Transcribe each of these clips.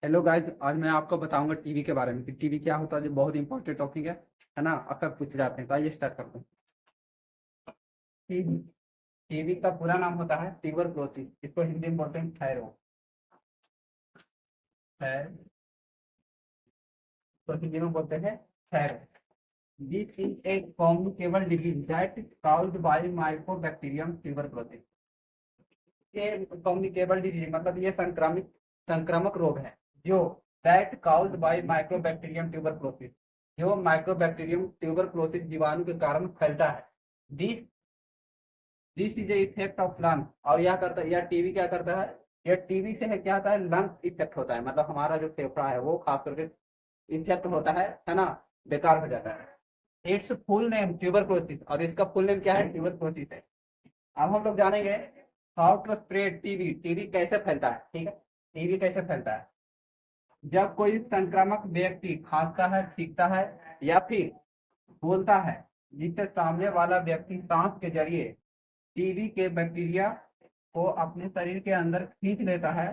Hello guys, आज मैं आपको बताऊंगा टीवी के बारे में कि टीवी क्या होता है, जो बहुत इंपॉर्टेंट टॉपिक है ना। अक्सर पूछ जाते हैं, तो आइए स्टार्ट करते हैं। टीवी टीवी का पूरा नाम होता है ट्यूबरक्लोसिस। इसको हिंदी में बोलते हैं थायरॉइड है। तो हिंदी में बोलते हैं thyroid. This is a communicable disease that caused bye Mycobacterium tuberculosis. ये कम्युनिकेबल डिजीज मतलब ये संक्रामक रोग है जो that caused bye mycobacterium tuberculosis, जो माइक्रोबैक्टीरियम ट्यूबरक्लोसिस जीवाणु के कारण फैलता है। This this is effect of lung. और यह करता है, यह टीवी क्या करता है, यह टीवी से है क्या होता है, लंग इफेक्ट होता है। मतलब हमारा जो फेफड़ा है वो खास करके इफेक्ट होता है ना, बेकार हो जाता है। इट्स फुल नेम ट्यूबरक्लोसिस, और इसका फुल नेम क्या है, ट्यूबरक्लोसिस है। अब हम लोग जानेंगे how to spread TB. TB कैसे फैलता है, ठीक है। टीवी कैसे फैलता है, जब कोई संक्रामक व्यक्ति खांसता है, छींकता है या फिर बोलता है, जिससे सामने वाला व्यक्ति सांस के जरिए टीबी के बैक्टीरिया को अपने शरीर के अंदर खींच लेता है,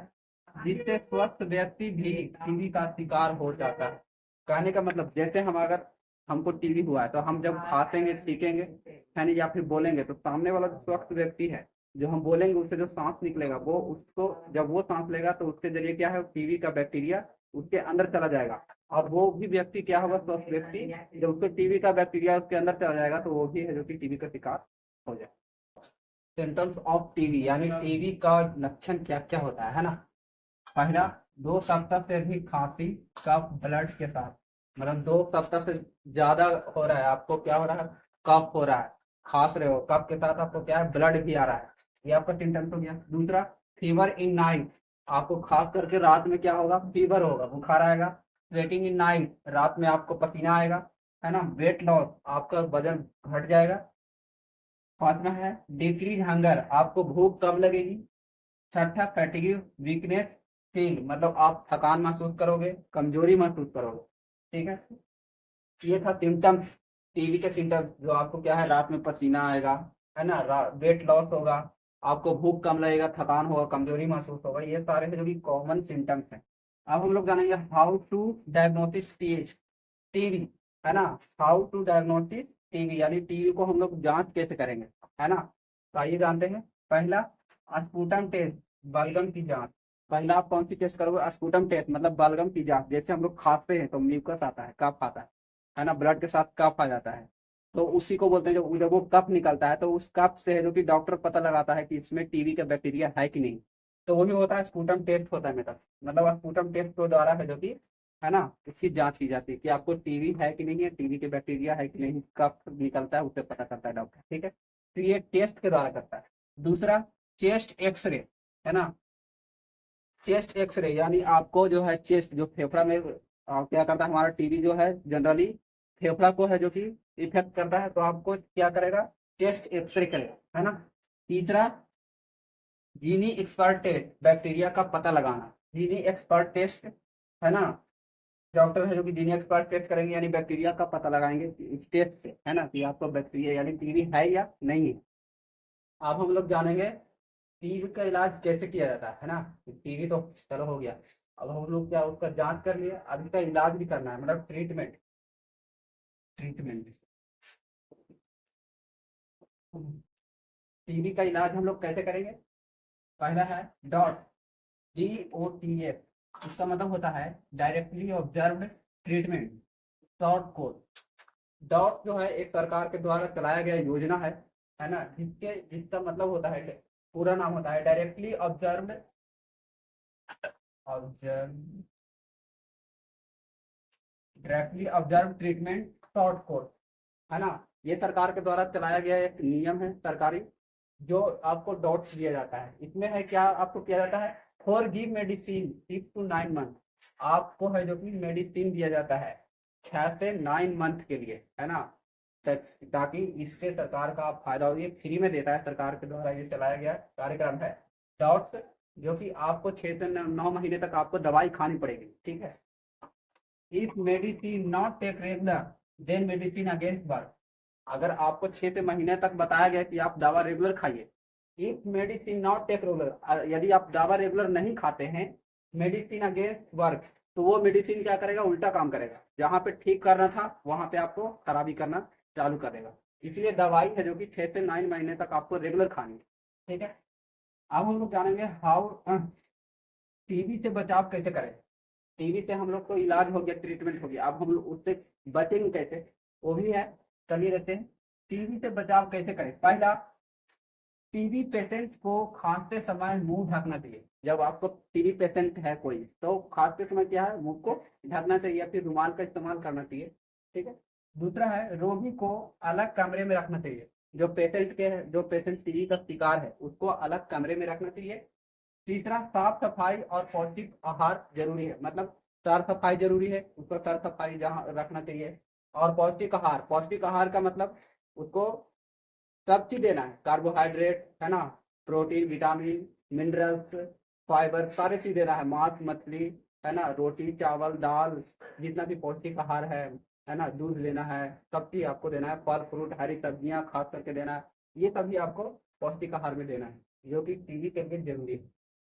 जिससे स्वस्थ व्यक्ति भी टीबी का शिकार हो जाता है। कहने का मतलब, जैसे हम अगर हमको टीबी हुआ है तो हम जब खांसेंगे, छींकेंगे है ना, या फिर बोलेंगे, तो सामने वाला जो स्वस्थ व्यक्ति है, जो हम बोलेंगे उससे जो सांस निकलेगा, वो उसको जब वो सांस लेगा तो उसके जरिए क्या है, टीबी का बैक्टीरिया उसके अंदर चला जाएगा। और वो भी व्यक्ति क्या होगा, स्वस्थ व्यक्ति, जब उसको टीबी का बैक्टीरिया उसके अंदर चला जाएगा तो वो भी है जो कि टीबी का शिकार हो जाएगा। सिम्टम्स ऑफ टीबी, यानी टीबी का लक्षण क्या क्या होता है ना। पहला, 2 सप्ताह से अधिक खांसी, कफ, ब्लड के साथ। मतलब 2 सप्ताह से ज्यादा हो रहा है, आपको क्या हो रहा है, कफ हो रहा है, खांस रहे हो, कफ के साथ आपको क्या है, ब्लड भी आ रहा है। ये आपका सिम्टम्स हो गया। दूसरा, फीवर इन नाइट। आपको खास करके रात में क्या होगा, फीवर होगा, बुखार आएगा। स्वेटिंग इन नाइट, रात में आपको पसीना आएगा, है ना। वेट लॉस, आपका वजन घट जाएगा। पांचवा है डिक्रीज हंगर, आपको भूख कम लगेगी। छठा, फैटिग वीकनेस फील, मतलब आप थकान महसूस करोगे, कमजोरी महसूस करोगे, ठीक है। ये था सिम्टम्स, टीबी के सिम्टम्स, जो आपको क्या है, रात में पसीना आएगा, है ना, वेट लॉस होगा, आपको भूख कम लगेगा, थकान होगा, कमजोरी महसूस होगा। ये सारे हैं जो कि कॉमन सिम्टम्स हैं। अब हम लोग जानेंगे हाउ टू डायग्नोसिस टीबी, है ना। हाउ टू डायग्नोसिस टीबी, यानी टीबी को हम लोग जांच कैसे करेंगे, है ना। तो आइए जानते हैं। पहला, स्पुटम टेस्ट, बलगम की जांच। पहला आप कौन सी टेस्ट करोगे, स्पुटम टेस्ट, मतलब बलगम की जांच। जैसे हम लोग खांसते हैं तो म्यूकस आता है, कफ आता है ना, ब्लड के साथ कफ आ जाता है, तो उसी को बोलते हैं। जब वो कफ निकलता है तो उस कफ से है जो कि डॉक्टर पता लगाता है कि इसमें टीबी का बैक्टीरिया है कि नहीं। तो वही होता है, स्पुटम टेस्ट होता है मेरा, मतलब स्पुटम टेस्ट के द्वारा है जो कि, है ना, इसकी जांच की जाती है कि आपको टीबी है कि नहीं है, टीबी के बैक्टीरिया है कि नहीं, कब निकलता है उससे पता करता है डॉक्टर, ठीक है। तो ये टेस्ट के द्वारा करता है। दूसरा, चेस्ट एक्सरे, है ना। चेस्ट एक्सरे यानी आपको जो है चेस्ट, जो फेफड़ा में क्या करता है, हमारा टीबी जो है जनरली फेफड़ा को है जो कि इफेक्ट करता है, तो आपको क्या करेगा, चेस्ट एक्सरे करेगा, है ना। तीसरा, जीनी एक्सपर्ट टेस्ट, बैक्टीरिया का पता लगाना, जीनी एक्सपर्ट टेस्ट, है ना। डॉक्टर है जो कि जीनी एक्सपर्ट टेस्ट करेंगे, यानी बैक्टीरिया का पता लगाएंगे इस टेस्ट से, है ना, कि आपको बैक्टीरिया यानी टीबी है या नहीं है। अब हम लोग जानेंगे टीबी का इलाज कैसे किया जाता है ना। टीबी तो चलो हो गया, अब हम लोग क्या उसका जांच कर लिए, अब इसका इलाज भी करना है, मतलब ट्रीटमेंट। ट्रीटमेंट टीबी का इलाज हम लोग कैसे करेंगे। पहला है डॉट, DOTS, इसका मतलब होता है directly observed treatment, short course. Dot जो है एक सरकार के द्वारा चलाया गया योजना है ना, जिसका मतलब होता है, पूरा नाम होता है observe directly observe treatment short course, है ना। ये सरकार के द्वारा चलाया गया एक नियम है सरकारी, जो आपको डॉट्स दिया जाता है। इसमें है क्या, आपको किया जाता है, for give medicine 6 to 9 month, आपको है जो कि मेडिसिन दिया जाता है 6 से 9 मंथ के लिए, है ना। ताकि इससे सरकार का फायदा हो, ये फ्री में देता है, सरकार के द्वारा ये चलाया गया कार्यक्रम है डॉट्स, जो कि आपको 6 से 9 महीने तक आपको दवाई खानी पड़ेगी, ठीक है। If medicine not take regular, then medicine against work, अगर आपको 6 महीने तक बताया गया कि आप दवा रेगुलर खाइए, if medicine not take regular, यदि आप दवा रेगुलर नहीं खाते हैं मेडिसिन अगेंस्ट वर्क, तो वो मेडिसिन क्या करेगा, उल्टा काम करेगा, जहां पे ठीक करना था वहां पे आपको खराबी करना चालू करेगा। इसलिए दवाई है जो कि 6 से 9 महीने तक आपको रेगुलर खानी है। ठीक है, अब हम लोग जानेंगे हाउ टीबी से बचाव कैसे करें। टीबी से हम लोग को इलाज हो गया, ट्रीटमेंट हो गया, अब हम लोग उससे बचेंगे कैसे, वो भी है, चलिए रहते हैं। टीबी से बचाव कैसे करें। पहला, टीबी पेशेंट को खांसते समय मुंह ढकना चाहिए। जब आपको टीबी पेशेंट है कोई, तो खांसते समय क्या है, मुंह को ढकना चाहिए, या फिर रुमाल का इस्तेमाल करना चाहिए। ठीक है। दूसरा है, रोगी को अलग कमरे में रखना चाहिए। जो पेशेंट टीबी का शिकार है उसको अलग कमरे में रखना चाहिए। तीसरा, साफ सफाई और पौष्टिक आहार जरूरी है, मतलब साफ सफाई जरूरी है, उसको साफ सफाई जहाँ रखना चाहिए। और पौष्टिक आहार का मतलब उसको सब चीज देना है, कार्बोहाइड्रेट है ना, प्रोटीन, विटामिन, मिनरल्स, फाइबर, सारे चीज देना है, मांस मछली है ना, रोटी चावल दाल, जितना भी पौष्टिक आहार है ना, दूध लेना है, सब चीज आपको देना है, फल फ्रूट हरी सब्जियां खास करके देना है। ये सभी आपको पौष्टिक आहार में देना है, जो कि टीबी के लिए जरूरी है।